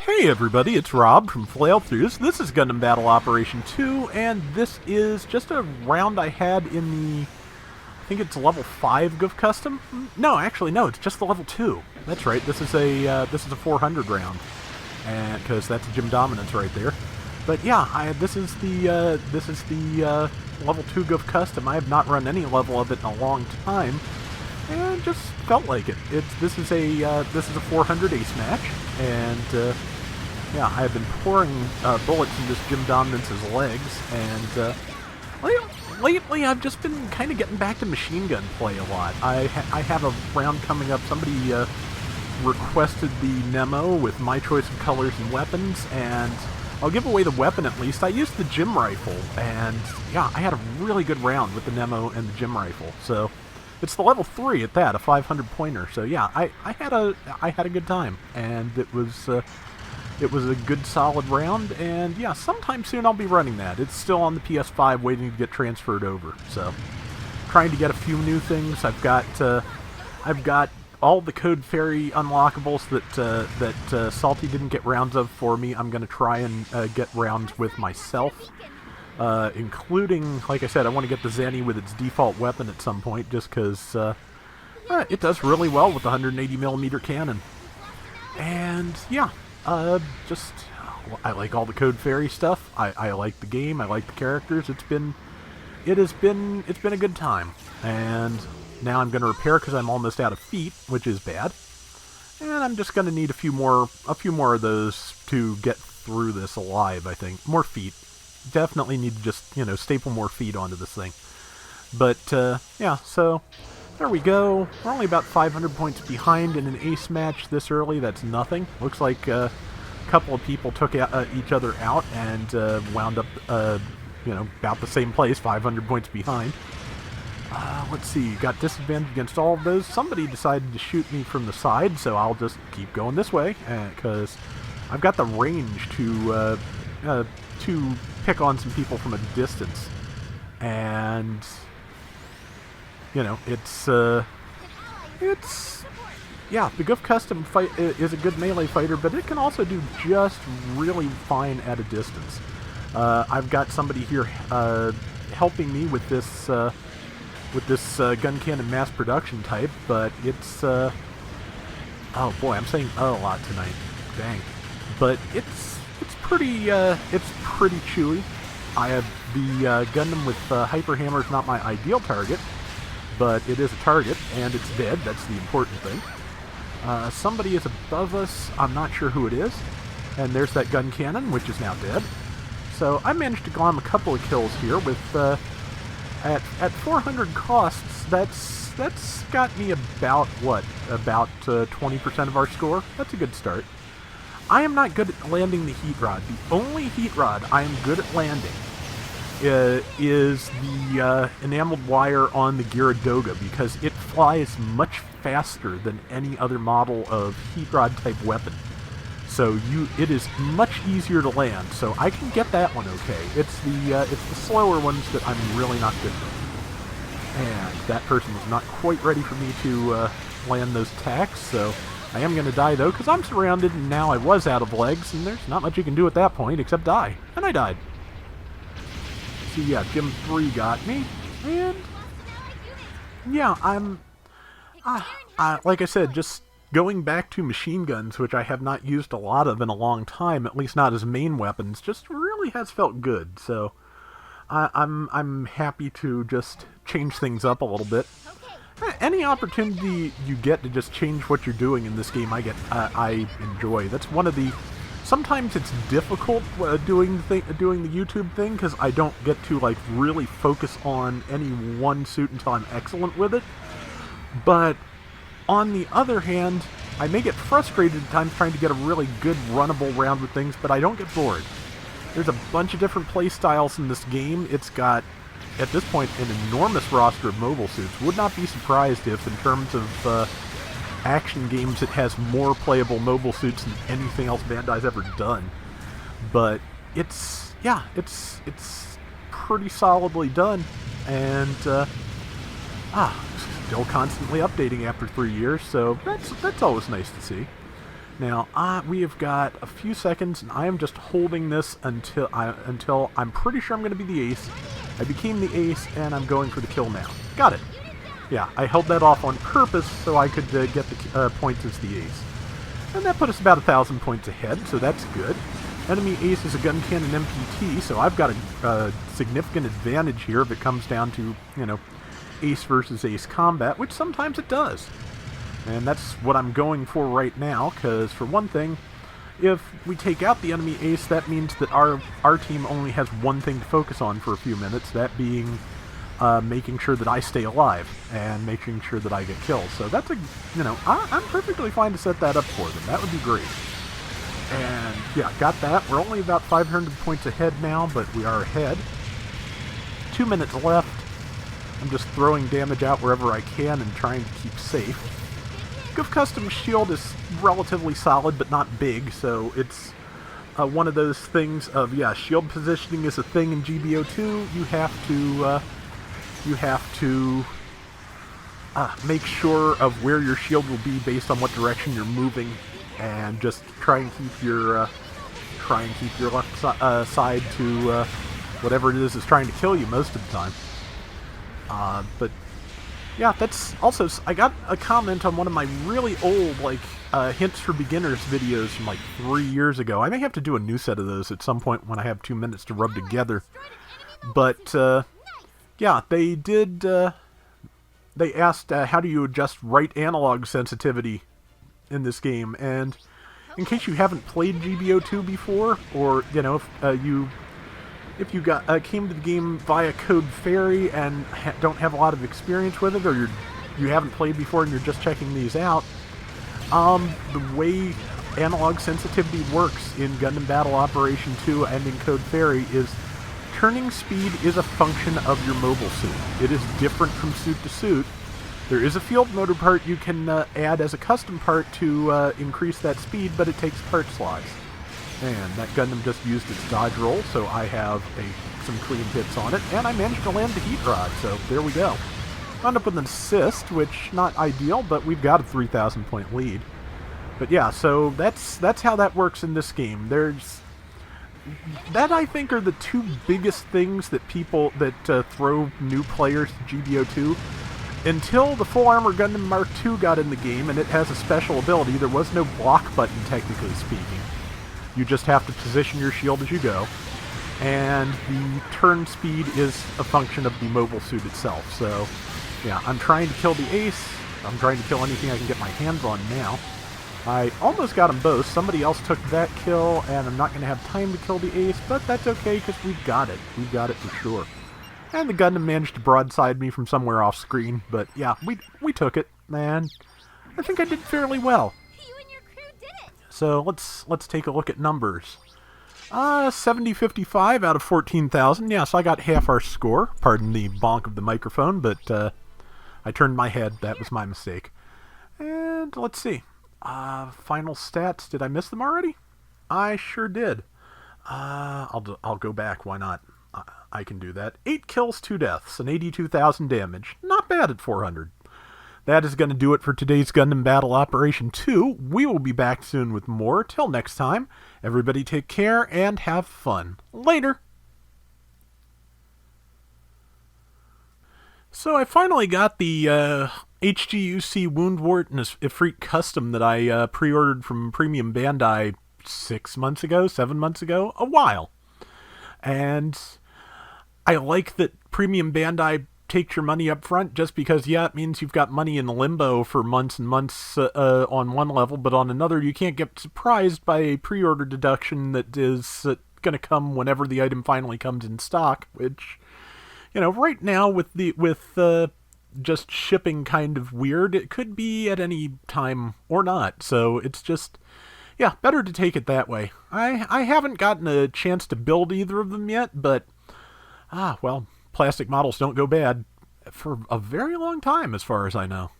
Hey everybody, it's Rob from Flailthroughs. This is Gundam Battle Operation 2, and this is just a round I had in the... I think it's level 5 Gouf Custom? No, actually, no, it's just the level 2. That's right, this is a 400 round. And because that's a Gym Dominance right there. But yeah, this is the level 2 Gouf Custom. I have not run any level of it in a long time. And just felt like it. This is a 400 ace match, and yeah, I have been pouring bullets into this Gym Dominance's legs, and lately I've just been kind of getting back to machine gun play a lot. I have a round coming up. Somebody requested the Nemo with my choice of colors and weapons, and I'll give away the weapon at least. I used the Gym Rifle, and yeah, I had a really good round with the Nemo and the Gym Rifle. So. It's the level 3 at that, a 500 pointer. So yeah, I had a good time, and it was a good solid round. And yeah, sometime soon I'll be running that. It's still on the PS5, waiting to get transferred over. So trying to get a few new things. I've got all the Code Fairy unlockables that Salty didn't get rounds of for me. I'm gonna try and get rounds with myself. Including, like I said, I want to get the Zenny with its default weapon at some point, just because it does really well with the 180mm cannon. And yeah, I like all the Code Fairy stuff. I like the game. I like the characters. It's been a good time. And now I'm going to repair because I'm almost out of feet, which is bad. And I'm just going to need a few more of those to get through this alive. I think more feet. Definitely need to just, staple more feet onto this thing. But, yeah, so there we go. We're only about 500 points behind in an ace match this early. That's nothing. Looks like a couple of people took each other out and wound up, about the same place, 500 points behind. Let's see, got disadvantage against all of those. Somebody decided to shoot me from the side, so I'll just keep going this way, because I've got the range to pick on some people from a distance, and it's yeah, the Gouf Custom fight is a good melee fighter, but it can also do just really fine at a distance. I've got somebody here helping me with this gun cannon mass production type, but it's oh boy, I'm saying a lot tonight, dang, but it's pretty chewy. I have the Gundam with Hyper Hammer is not my ideal target, but it is a target, and it's dead. That's the important thing. Somebody is above us. I'm not sure who it is. And there's that gun cannon, which is now dead. So I managed to glom a couple of kills here with at 400 costs. That's got me about 20% of our score. That's a good start. I am not good at landing the heat rod. The only heat rod I am good at landing is the enameled wire on the Gyaradoga, because it flies much faster than any other model of heat rod type weapon. So it is much easier to land. So I can get that one okay. It's the slower ones that I'm really not good with. And that person was not quite ready for me to land those attacks. So. I am going to die, though, because I'm surrounded, and now I was out of legs, and there's not much you can do at that point except die. And I died. So, yeah, Gym 3 got me, and yeah, I'm, like I said, just going back to machine guns, which I have not used a lot of in a long time, at least not as main weapons, just really has felt good. So, I'm happy to just change things up a little bit. Any opportunity you get to just change what you're doing in this game, I enjoy. That's one of the... Sometimes it's difficult doing the YouTube thing, because I don't get to really focus on any one suit until I'm excellent with it. But on the other hand, I may get frustrated at times trying to get a really good runnable round with things, but I don't get bored. There's a bunch of different play styles in this game. It's got, at this point, an enormous roster of mobile suits. Would not be surprised if, in terms of action games, it has more playable mobile suits than anything else Bandai's ever done. But it's pretty solidly done, and still constantly updating after 3 years. So that's always nice to see. Now, we have got a few seconds, and I am just holding this until I'm pretty sure I'm going to be the ace. I became the ace, and I'm going for the kill now. Got it. Yeah, I held that off on purpose so I could get the points as the ace. And that put us about 1,000 points ahead, so that's good. Enemy ace is a gun cannon MPT, so I've got a significant advantage here if it comes down to, you know, ace versus ace combat, which sometimes it does. And that's what I'm going for right now, because for one thing, if we take out the enemy ace, that means that our team only has one thing to focus on for a few minutes, that being making sure that I stay alive and making sure that I get kills. So that's I'm perfectly fine to set that up for them. That would be great. And yeah, got that. We're only about 500 points ahead now, but we are ahead. 2 minutes left. I'm just throwing damage out wherever I can and trying to keep safe. Gouf Custom Shield is relatively solid, but not big, so it's one of those things of, yeah, shield positioning is a thing in GBO2. You have to make sure of where your shield will be based on what direction you're moving, and just try and keep your left side to whatever it is trying to kill you most of the time. But yeah, that's also, I got a comment on one of my really old, like, Hints for Beginners videos from like 3 years ago. I may have to do a new set of those at some point when I have 2 minutes to rub together. But yeah, they did, they asked how do you adjust right analog sensitivity in this game, and in case you haven't played GBO2 before, or, you know, if you came to the game via Code Fairy and don't have a lot of experience with it, or you haven't played before and you're just checking these out, the way analog sensitivity works in Gundam Battle Operation 2 and in Code Fairy is turning speed is a function of your mobile suit. It is different from suit to suit. There is a field motor part you can add as a custom part to increase that speed, but it takes part slots. And that Gundam just used its dodge roll, so I have some clean hits on it, and I managed to land the heat rod, so there we go. Wound up with an assist, which not ideal, but we've got a 3,000 point lead. But yeah, so that's how that works in this game. That, I think, are the two biggest things that throw new players to GBO2. Until the Full Armor Gundam Mark II got in the game, and it has a special ability, there was no block button, technically speaking. You just have to position your shield as you go, and the turn speed is a function of the mobile suit itself. So, yeah, I'm trying to kill the ace. I'm trying to kill anything I can get my hands on now. I almost got them both. Somebody else took that kill, and I'm not going to have time to kill the ace, but that's okay, because we've got it. We've got it for sure. And the Gundam managed to broadside me from somewhere off screen, but yeah, we took it, and I think I did fairly well. You and your crew did it. So let's take a look at numbers. 70-55 out of 14,000. Yeah, so I got half our score. Pardon the bonk of the microphone, but I turned my head. That was my mistake. And let's see. Final stats. Did I miss them already? I sure did. I'll go back. Why not? I can do that. 8 kills, 2 deaths, and 82,000 damage. Not bad at 400. That is going to do it for today's Gundam Battle Operation 2. We will be back soon with more. Till next time, everybody take care and have fun. Later! So I finally got the HGUC Woundwort and Ifrit Custom that I pre-ordered from Premium Bandai 7 months ago, a while. And I like that Premium Bandai takes your money up front, just because, yeah, it means you've got money in limbo for months and months on one level, but on another you can't get surprised by a pre-order deduction that is going to come whenever the item finally comes in stock, which, you know, right now with just shipping kind of weird, it could be at any time or not, so it's just, yeah, better to take it that way. I haven't gotten a chance to build either of them yet, but, well, plastic models don't go bad for a very long time, as far as I know.